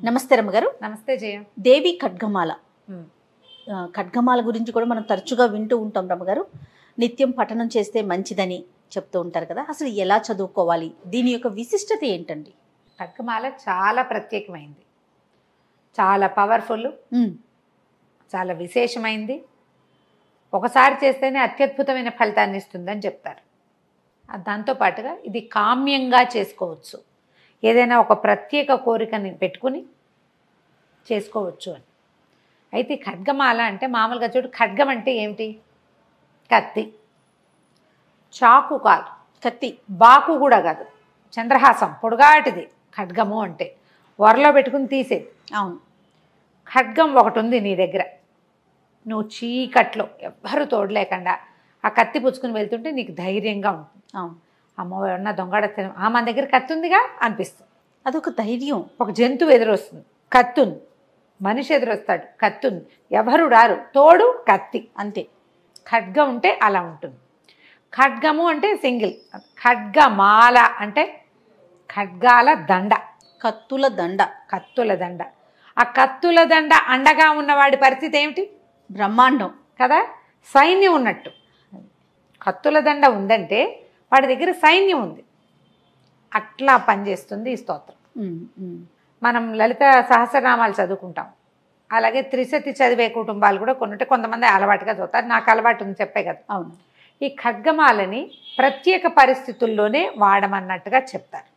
నమస్తే రమ్మగారు. నమస్తే జయ. దేవి ఖడ్గమాల ఖడ్గమాల గురించి కూడా మనం తరచుగా వింటూ ఉంటాం రమ్మగారు. నిత్యం పఠనం చేస్తే మంచిదని చెప్తూ ఉంటారు కదా, అసలు ఎలా చదువుకోవాలి, దీని యొక్క విశిష్టత ఏంటండి? ఖడ్గమాల చాలా ప్రత్యేకమైంది, చాలా పవర్ఫుల్, చాలా విశేషమైంది. ఒకసారి చేస్తేనే అత్యద్భుతమైన ఫలితాన్ని ఇస్తుందని చెప్తారు. దాంతోపాటుగా ఇది కామ్యంగా చేసుకోవచ్చు, ఏదైనా ఒక ప్రత్యేక కోరికని పెట్టుకుని చేసుకోవచ్చు అని. అయితే ఖడ్గమాల అంటే మామూలుగా చూడు, ఖడ్గం అంటే ఏమిటి? కత్తి. చాకు కాదు, కత్తి. బాకు కూడా కాదు, చంద్రహాసం పొడుగాటిది ఖడ్గము అంటే. వరలో పెట్టుకుని తీసేది. అవును. ఖడ్గం ఒకటి ఉంది నీ దగ్గర, నువ్వు చీకట్లో ఎవ్వరూ తోడలేకుండా ఆ కత్తి పుచ్చుకుని వెళ్తుంటే నీకు ధైర్యంగా ఉంటుంది. అవును. అమ్మో ఎవరన్నా దొంగడ మన దగ్గర కత్తి ఉందిగా అనిపిస్తుంది. అదొక ధైర్యం. ఒక జంతువు ఎదురొస్తుంది, కత్తుంది. మనిషి ఎదురొస్తాడు, కత్తుంది. ఎవరు రారు, తోడు కత్తి, అంతే. ఖడ్గం ఉంటే అలా ఉంటుంది. ఖడ్గము అంటే సింగిల్, ఖడ్గమాల అంటే ఖడ్గాల దండ, కత్తుల దండ. కత్తుల దండ. ఆ కత్తుల దండ అండగా ఉన్నవాడి పరిస్థితి ఏమిటి? బ్రహ్మాండం కదా, సైన్యం ఉన్నట్టు. కత్తుల దండ ఉందంటే వాడి దగ్గర సైన్యం ఉంది. అట్లా పనిచేస్తుంది ఈ స్తోత్రం. మనం లలిత సహస్రనామాలు చదువుకుంటాం, అలాగే త్రిశతి చదివే కుటుంబాలు కూడా కొన్ని కొంతమంది అలవాటుగా చదువుతారు. నాకు అలవాటు ఉంది, చెప్పే కదా. అవును. ఈ ఖడ్గమాలని ప్రత్యేక పరిస్థితుల్లోనే వాడమన్నట్టుగా చెప్తారు.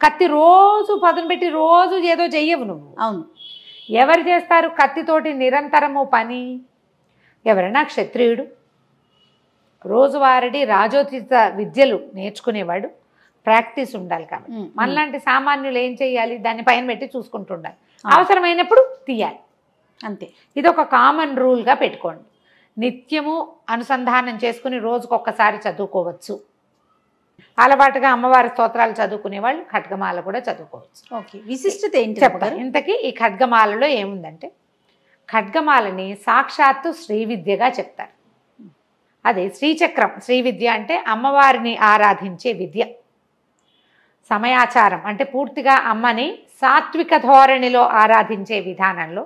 కత్తి రోజు పదును పెట్టి రోజు ఏదో చెయ్యవు నువ్వు. అవును. ఎవరు చేస్తారు కత్తితోటి నిరంతరము పని? ఎవరైనా క్షత్రియుడు, రోజువారీ రాజోచిత విద్యలు నేర్చుకునేవాడు, ప్రాక్టీస్ ఉండాలి. కాబట్టి మనలాంటి సామాన్యులు ఏం చేయాలి? దాన్ని పైన పెట్టి చూసుకుంటూ ఉండాలి, అవసరమైనప్పుడు తీయాలి, అంతే. ఇది ఒక కామన్ రూల్గా పెట్టుకోండి. నిత్యము అనుసంధానం చేసుకుని రోజుకొక్కసారి చదువుకోవచ్చు. అలవాటుగా అమ్మవారి స్తోత్రాలు చదువుకునే వాళ్ళు ఖడ్గమాల కూడా చదువుకోవచ్చు. ఓకే. విశిష్టత ఏంటి చెప్తారు. ఇంతకీ ఈ ఖడ్గమాలలో ఏముందంటే, ఖడ్గమాలని సాక్షాత్తు శ్రీ విద్యగా చెప్తారు. అదే శ్రీచక్రం. శ్రీ విద్య అంటే అమ్మవారిని ఆరాధించే విద్య. సమయాచారం అంటే పూర్తిగా అమ్మని సాత్విక ధోరణిలో ఆరాధించే విధానంలో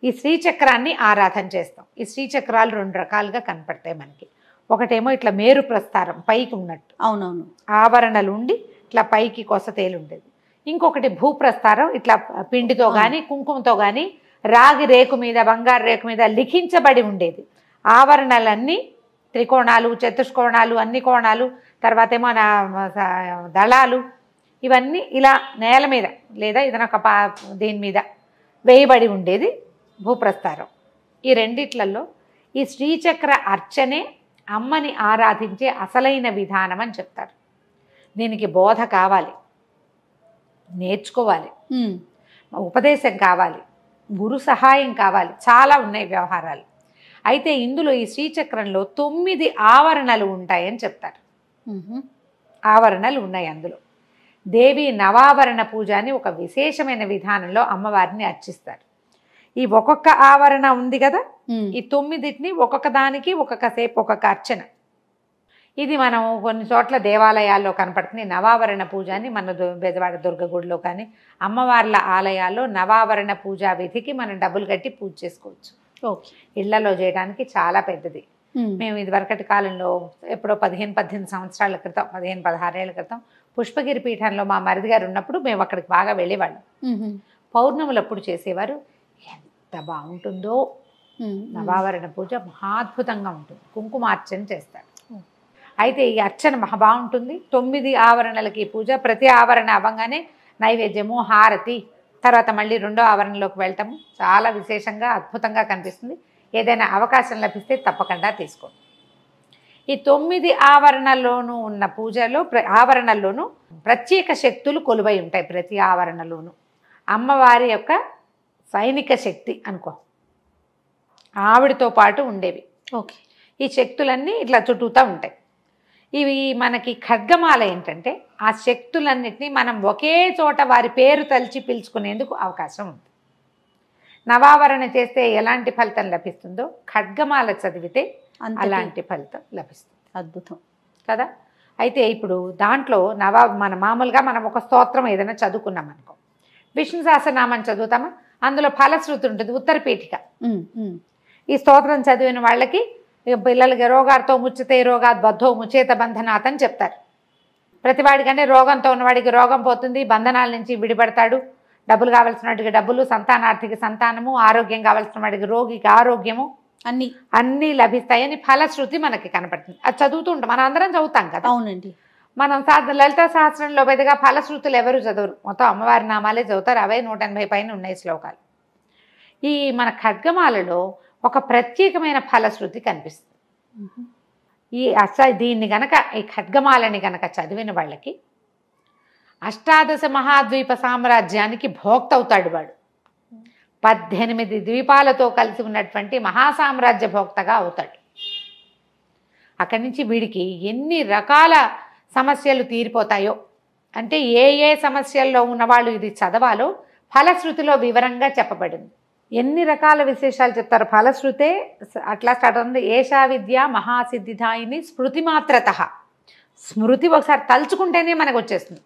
ఈ శ్రీచక్రాన్ని ఆరాధన చేస్తాం. ఈ శ్రీచక్రాలు రెండు రకాలుగా కనపడతాయి మనకి. ఒకటేమో ఇట్లా మేరు ప్రస్తారం, పైకి ఉన్నట్టు. అవునవును. ఆవరణలు ఉండి ఇట్లా పైకి కొసతేలు ఉండేది. ఇంకొకటి భూప్రస్తారం, ఇట్లా పిండితో కానీ కుంకుమతో కానీ రాగి రేకు మీద, బంగారు రేకు మీద లిఖించబడి ఉండేది. ఆవరణలన్నీ త్రికోణాలు, చతుష్కోణాలు, అన్ని కోణాలు, తర్వాత ఏమో దళాలు, ఇవన్నీ ఇలా నేల మీద లేదా ఏదైనా ఒక దీని మీద వేయబడి ఉండేది భూప్రస్తారం. ఈ రెండిట్లలో ఈ శ్రీచక్ర అర్చనే అమ్మని ఆరాధించే అసలైన విధానం అని చెప్తారు. దీనికి బోధ కావాలి, నేర్చుకోవాలి, ఉపదేశం కావాలి, గురు సహాయం కావాలి, చాలా ఉన్నాయి వ్యవహారాలు. అయితే ఇందులో ఈ శ్రీచక్రంలో 9 ఆవరణలు ఉంటాయని చెప్తారు. ఆవరణలు ఉన్నాయి అందులో. దేవి నవావరణ పూజ అని ఒక విశేషమైన విధానంలో అమ్మవారిని అర్చిస్తారు. ఈ ఒక్కొక్క ఆవరణ ఉంది కదా, ఈ 9టిని ఒక్కొక్క దానికి ఒక్కొక్క సేపు ఒక్కొక్క అర్చన. ఇది మనం కొన్ని చోట్ల దేవాలయాల్లో కనపడుతుంది. నవావరణ పూజ అని మన బెజవాడ దుర్గగుడిలో కానీ అమ్మవార్ల ఆలయాల్లో నవావరణ పూజా విధికి మనం డబ్బులు కట్టి పూజ చేసుకోవచ్చు. ఓకే. ఇళ్లలో చేయడానికి చాలా పెద్దది. మేము ఇదివరకటి కాలంలో ఎప్పుడో 15-18 సంవత్సరాల క్రితం, 15-16 ఏళ్ల క్రితం పుష్పగిరి పీఠంలో మా మరిది గారు ఉన్నప్పుడు మేము అక్కడికి బాగా వెళ్ళేవాళ్ళం. పౌర్ణములప్పుడు చేసేవారు. ఎంత బాగుంటుందో నవావరణ పూజ, మహాద్భుతంగా ఉంటుంది. కుంకుమార్చన చేస్తారు. అయితే ఈ అర్చన మహా బాగుంటుంది. 9 ఆవరణలకి పూజ. ప్రతి ఆవరణ అవ్వగానే నైవేద్యము, హారతి, తర్వాత మళ్ళీ రెండో ఆవరణలోకి వెళ్తాము. చాలా విశేషంగా అద్భుతంగా కనిపిస్తుంది. ఏదైనా అవకాశం లభిస్తే తప్పకుండా తీసుకోండి. ఈ 9 ఆవరణల్లోనూ ఉన్న పూజలో ఆవరణల్లోనూ ప్రత్యేక శక్తులు కొలువై ఉంటాయి. ప్రతి ఆవరణలోనూ అమ్మవారి యొక్క సైనిక శక్తి అనుకో, ఆవిడతో పాటు ఉండేవి. ఓకే. ఈ శక్తులన్నీ ఇట్లా చుట్టూతా ఉంటాయి. ఇవి మనకి ఖడ్గమాల ఏంటంటే ఆ శక్తులన్నిటినీ మనం ఒకే చోట వారి పేరు తలిచి పిలుచుకునేందుకు అవకాశం ఉంది. నవావరణ చేస్తే ఎలాంటి ఫలితం లభిస్తుందో ఖడ్గమాల చదివితే అలాంటి ఫలితం లభిస్తుంది. అద్భుతం కదా. అయితే ఇప్పుడు దాంట్లో మన మామూలుగా మనం ఒక స్తోత్రం ఏదైనా చదువుకున్నాం అనుకో, విష్ణు సహస్రనామం చదువుతామా, అందులో ఫలశ్రుతి ఉంటుంది, ఉత్తర పీఠిక. ఈ స్తోత్రం చదివిన వాళ్ళకి పిల్లలకి రోగాలతో ముచ్చితే రోగాత్ బద్ధో ముచేత బంధనాత్ అని చెప్తారు. ప్రతివాడికంటే రోగంతో ఉన్నవాడికి రోగం పోతుంది, బంధనాల నుంచి విడిపడతాడు, డబ్బులు కావాల్సిన వాడికి డబ్బులు, సంతానార్థికి సంతానము, ఆరోగ్యం కావాల్సిన వాడికి రోగికి ఆరోగ్యము అన్నీ లభిస్తాయని ఫలశ్రుతి మనకి కనపడుతుంది. అది చదువుతూ ఉంటాం, మనం అందరం చదువుతాం కదా. అవునండి. మనం లలిత సహస్రంలో పెద్దగా ఫలశ్రుతులు ఎవరు చదవరు, మొత్తం అమ్మవారి నామాలే చదువుతారు. అవే 180 పైన ఉన్నాయి శ్లోకాలు. ఈ మన ఖడ్గమాలలో ఒక ప్రత్యేకమైన ఫలశ్రుతి కనిపిస్తుంది. దీన్ని గనక, ఈ ఖడ్గమాలని గనక చదివిన వాళ్ళకి అష్టాదశ మహాద్వీప సామ్రాజ్యానికి భోక్త అవుతాడు వాడు. 18 ద్వీపాలతో కలిసి ఉన్నటువంటి మహాసామ్రాజ్య భోక్తగా అవుతాడు. అక్కడి నుంచి వీడికి ఎన్ని రకాల సమస్యలు తీరిపోతాయో, అంటే ఏ ఏ సమస్యల్లో ఉన్నవాళ్ళు ఇది చదవాలో ఫలశ్రుతిలో వివరంగా చెప్పబడింది. ఎన్ని రకాల విశేషాలు చెప్తారు. ఫలశ్రుతే అట్లా స్టార్ట్ అవుతుంది. ఏషా విద్య మహాసిద్ధిదాయిని స్మృతి మాత్రత. స్మృతి ఒకసారి తలుచుకుంటేనే మనకు వచ్చేస్తుంది.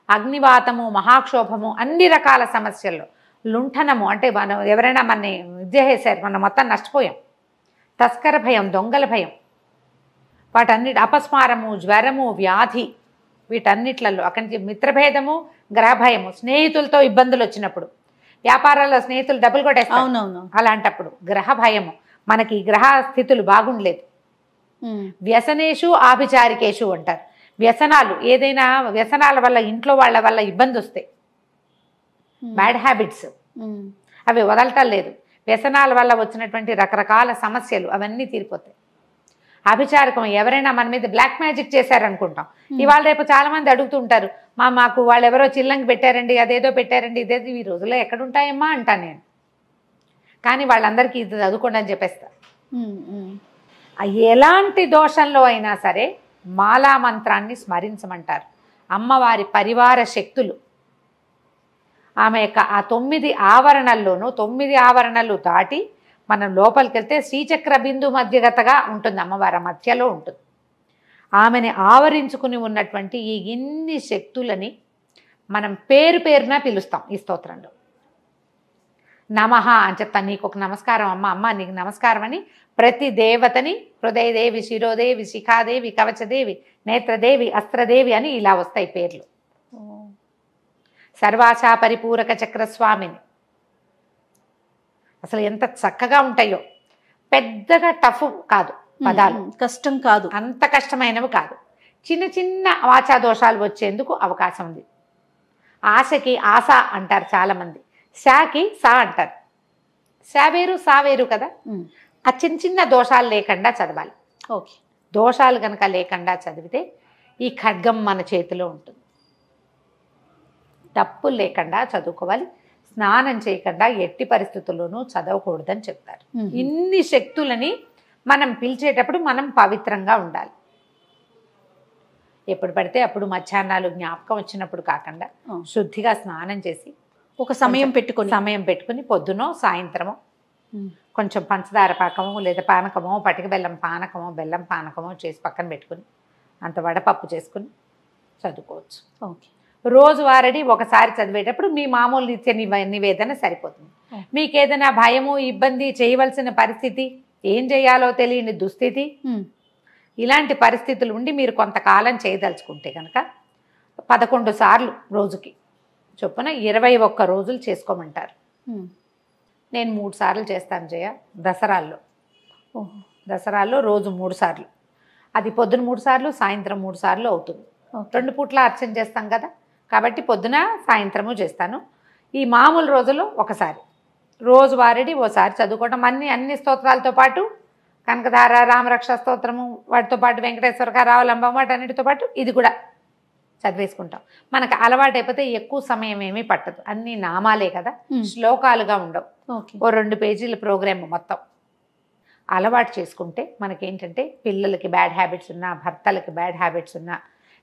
అగ్నివాతము, మహాక్షోభము, అన్ని రకాల సమస్యల్లో లుంఠనము, అంటే మనం ఎవరైనా మనని విద్య చేశారు, మనం మొత్తం నష్టపోయాం. తస్కర భయం, దొంగల భయం, వాటన్నిటి అపస్మారము, జ్వరము, వ్యాధి, వీటన్నిట్లలో అక్కడి నుంచి మిత్రభేదము, గ్రహభయము, స్నేహితులతో ఇబ్బందులు వచ్చినప్పుడు, వ్యాపారాల్లో స్నేహితులు డబ్బులు కొట్టేస్తారు, అలాంటప్పుడు గ్రహ భయము, మనకి గ్రహ స్థితులు బాగుండలేదు. వ్యసనేషు ఆభిచారికేషు అంటారు. వ్యసనాలు, ఏదైనా వ్యసనాల వల్ల ఇంట్లో వాళ్ళ వల్ల ఇబ్బంది వస్తాయి, బ్యాడ్ హ్యాబిట్స్, అవి వదలటం లేదు. వ్యసనాల వల్ల వచ్చినటువంటి రకరకాల సమస్యలు అవన్నీ తీరిపోతాయి. అభిచారకం, ఎవరైనా మన మీద బ్లాక్ మ్యాజిక్ చేశారనుకుంటాం. ఇవాళ రేపు చాలా మంది అడుగుతూ ఉంటారు, మాకు వాళ్ళు ఎవరో చిల్లంగి పెట్టారండి, అదేదో పెట్టారండి, ఇదేదో ఈ రోజుల్లో ఎక్కడుంటాయమ్మా అంటాను నేను. కానీ వాళ్ళందరికీ ఇది చదువుకోండి అని చెప్పేస్తా. ఎలాంటి దోషంలో అయినా సరే మాలా మంత్రాన్ని స్మరించమంటారు. అమ్మవారి పరివార శక్తులు, ఆమె యొక్క ఆ 9 ఆవరణల్లోనూ 9 ఆవరణలు దాటి మనం లోపలికి వెళ్తే శ్రీచక్ర బిందు మధ్యగతగా ఉంటుంది, అమ్మవారి మధ్యలో ఉంటుంది. ఆమెని ఆవరించుకుని ఉన్నటువంటి ఈ ఇన్ని శక్తులని మనం పేరు పేరున పిలుస్తాం ఈ స్తోత్రంలో. నమః అని చెప్తాను, నీకు ఒక నమస్కారం అమ్మ, అమ్మ నీకు నమస్కారం అని ప్రతి దేవతని హృదయదేవి, శిరోదేవి, శిఖాదేవి, కవచదేవి, నేత్రదేవి, అస్త్రదేవి అని ఇలా వస్తాయి పేర్లు. సర్వాశా పరిపూరక చక్రస్వామిని, అసలు ఎంత చక్కగా ఉంటాయో. పెద్దగా టఫ్ కాదు పదాలు, కష్టం కాదు, అంత కష్టమైనవి కాదు. చిన్న చిన్న వాచా దోషాలు వచ్చేందుకు అవకాశం ఉంది. ఆశకి ఆశ అంటారు చాలామంది, శాకి సా అంటారు. శా వేరు సా వేరు కదా. ఆ చిన్న చిన్న దోషాలు లేకుండా చదవాలి. ఓకే, దోషాలు కనుక లేకుండా చదివితే ఈ ఖడ్గం మన చేతిలో ఉంటుంది. తప్పులు లేకుండా చదువుకోవాలి. స్నానం చేయకుండా ఎట్టి పరిస్థితుల్లోనూ చదవకూడదని చెప్తారు. ఇన్ని శక్తులని మనం పిలిచేటప్పుడు మనం పవిత్రంగా ఉండాలి. ఎప్పుడు పడితే అప్పుడు మధ్యాహ్నాలు జ్ఞాపకం వచ్చినప్పుడు కాకుండా శుద్ధిగా స్నానం చేసి ఒక సమయం పెట్టుకుని పొద్దునో సాయంత్రమో కొంచెం పంచదార పాకమో లేదా పానకమో, పటిక బెల్లం పానకమో, బెల్లం పానకమో చేసి పక్కన పెట్టుకుని అంత వడపప్పు చేసుకుని చదువుకోవచ్చు. ఓకే, రోజువారీ ఒకసారి చదివేటప్పుడు మీ మామూలు నిత్య నివేదన సరిపోతుంది. మీకు ఏదైనా భయము, ఇబ్బంది, చేయవలసిన పరిస్థితి, ఏం చేయాలో తెలియని దుస్థితి, ఇలాంటి పరిస్థితులు ఉండి మీరు కొంతకాలం చేయదలుచుకుంటే కనుక 11 సార్లు రోజుకి చొప్పున 21 రోజులు చేసుకోమంటారు. నేను 3 సార్లు చేస్తాను జయ. దసరాల్లో రోజు 3 సార్లు, అది పొద్దున 3 సార్లు, సాయంత్రం 3 సార్లు అవుతుంది. 2 పూట్ల అర్చన చేస్తాం కదా, కాబట్టి పొద్దున సాయంత్రము చేస్తాను. ఈ మామూలు రోజుల్లో ఒకసారి, రోజువారీ ఓసారి చదువుకోవటం. అన్ని స్తోత్రాలతో పాటు కనకధార, రామరక్ష స్తోత్రము, వాటితో పాటు వెంకటేశ్వర రావలంబం, వాటన్నిటితో పాటు ఇది కూడా చదివేసుకుంటాం. మనకు అలవాటు అయిపోతే ఎక్కువ సమయం ఏమీ పట్టదు. అన్ని నామాలే కదా, శ్లోకాలుగా ఉండవు. ఓ 2 పేజీల ప్రోగ్రామ్ మొత్తం అలవాటు చేసుకుంటే మనకేంటంటే పిల్లలకి బ్యాడ్ హ్యాబిట్స్ ఉన్నా, భర్తలకి బ్యాడ్ హ్యాబిట్స్ ఉన్నా,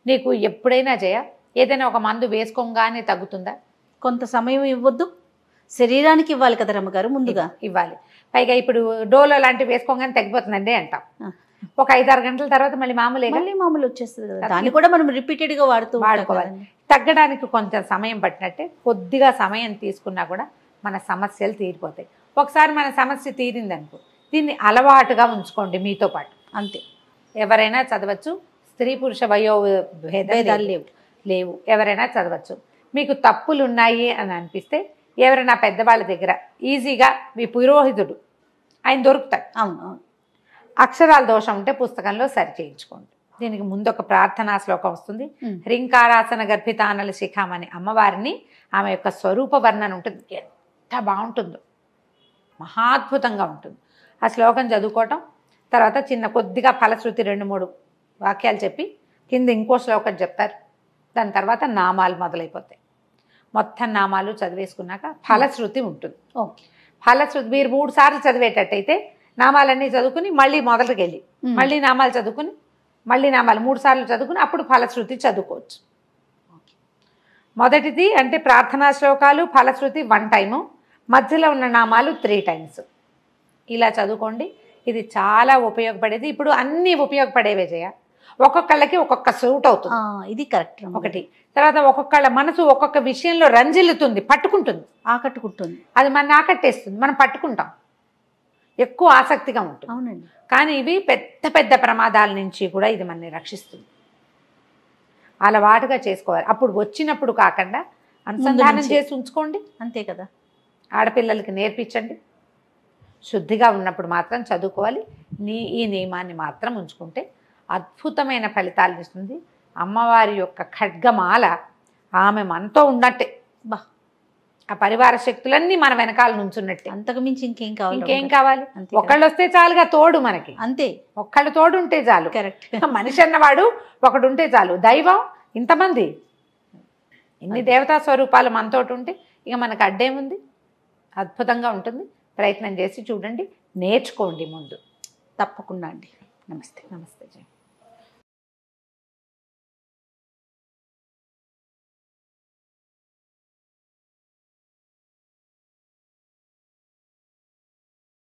నీకు ఎప్పుడైనా జయ ఏదైనా ఒక మందు వేసుకోగానే తగ్గుతుందా? కొంత సమయం ఇవ్వద్దు, శరీరానికి ఇవ్వాలి కదా రమ్మగారు, ముందుగా ఇవ్వాలి. పైగా ఇప్పుడు డోలో లాంటివి వేసుకోగానే తగ్గిపోతుందండి అంటాం. ఒక 5-6 గంటల తర్వాత మళ్ళీ మామూలు వచ్చేస్తుంది కదా, దాన్ని కూడా మనం రిపీటెడ్గా వాడుకోవాలి. తగ్గడానికి కొంచెం సమయం పట్టినట్టే కొద్దిగా సమయం తీసుకున్నా కూడా మన సమస్యలు తీరిపోతాయి. ఒకసారి మన సమస్య తీరిందనుకో దీన్ని అలవాటుగా ఉంచుకోండి మీతో పాటు. అంతే. ఎవరైనా చదవచ్చు, స్త్రీ పురుష వయో భేదాలు లేవు, ఎవరైనా చదవచ్చు. మీకు తప్పులు ఉన్నాయి అని అనిపిస్తే ఎవరైనా పెద్దవాళ్ళ దగ్గర ఈజీగా మీ పురోహితుడు ఆయన దొరుకుతాడు. అవును అవును. అక్షరాల దోషం ఉంటే పుస్తకంలో సరి చేయించుకోండి. దీనికి ముందు ఒక ప్రార్థనా శ్లోకం వస్తుంది. హ్రీంకారాసన గర్భితానల శిఖామణి అమ్మవారిని ఆమె యొక్క స్వరూప వర్ణన ఉంటుంది. ఎంత బాగుంటుందో, మహాద్భుతంగా ఉంటుంది. ఆ శ్లోకం చదువుకోవటం, తర్వాత చిన్న కొద్దిగా ఫలశ్రుతి 2-3 వాక్యాలు చెప్పి కింద ఇంకో శ్లోకం చెప్తారు. దాని తర్వాత నామాలు మొదలైపోతాయి. మొత్తం నామాలు చదివేసుకున్నాక ఫలశ్రుతి ఉంటుంది. ఓకే. ఫలశ్రుతి మీరు 3 సార్లు చదివేటట్టయితే నామాలన్నీ చదువుకుని మళ్ళీ మొదటికి వెళ్ళి మళ్ళీ నామాలు చదువుకుని మళ్ళీ నామాలు 3 సార్లు చదువుకుని అప్పుడు ఫలశ్రుతి చదువుకోవచ్చు. మొదటిది అంటే ప్రార్థనా శ్లోకాలు, ఫలశ్రుతి 1 టైము, మధ్యలో ఉన్న నామాలు 3 టైమ్స్. ఇలా చదువుకోండి. ఇది చాలా ఉపయోగపడేది. ఇప్పుడు అన్నీ ఉపయోగపడేవే జయ. ఒక్కొక్కళ్ళకి ఒక్కొక్క సూట్ అవుతుంది. ఇది కరెక్ట్. ఒకటి. తర్వాత ఒక్కొక్కళ్ళ మనసు ఒక్కొక్క విషయంలో రంజిల్లుతుంది, పట్టుకుంటుంది, ఆకట్టుకుంటుంది. అది మన ఆకట్టేస్తుంది, మనం పట్టుకుంటాం, ఎక్కువ ఆసక్తిగా ఉంటుంది. అవునండి. కానీ ఇవి పెద్ద పెద్ద ప్రమాదాల నుంచి కూడా ఇది మనని రక్షిస్తుంది. అలవాటుగా చేసుకోవాలి. అప్పుడు వచ్చినప్పుడు కాకుండా అనుసంధానం చేసి ఉంచుకోండి. అంతే కదా. ఆడపిల్లలకి నేర్పించండి. శుద్ధిగా ఉన్నప్పుడు మాత్రం చదువుకోవాలి. ఈ నియమాన్ని మాత్రం ఉంచుకుంటే అద్భుతమైన ఫలితాలు ఇస్తుంది. అమ్మవారి యొక్క ఖడ్గమాల ఆమె మనతో ఉన్నట్టే. బా, ఆ పరివార శక్తులన్నీ మన వెనకాల నుంచున్నట్టే. అంతకు మించి ఇంకేం కావాలి? ఒకళ్ళు వస్తే చాలుగా తోడు మనకి. అంతే. ఒక్కళ్ళు తోడు ఉంటే చాలు. కరెక్ట్. మనిషి అన్నవాడు ఒకడు ఉంటే చాలు. దైవం ఇంతమంది, ఇన్ని దేవతా స్వరూపాలు మనతోటి ఉంటే ఇక మనకు అడ్డేముంది? అద్భుతంగా ఉంటుంది. ప్రయత్నం చేసి చూడండి, నేర్చుకోండి ముందు. తప్పకుండా అండి. నమస్తే. నమస్తే జయ.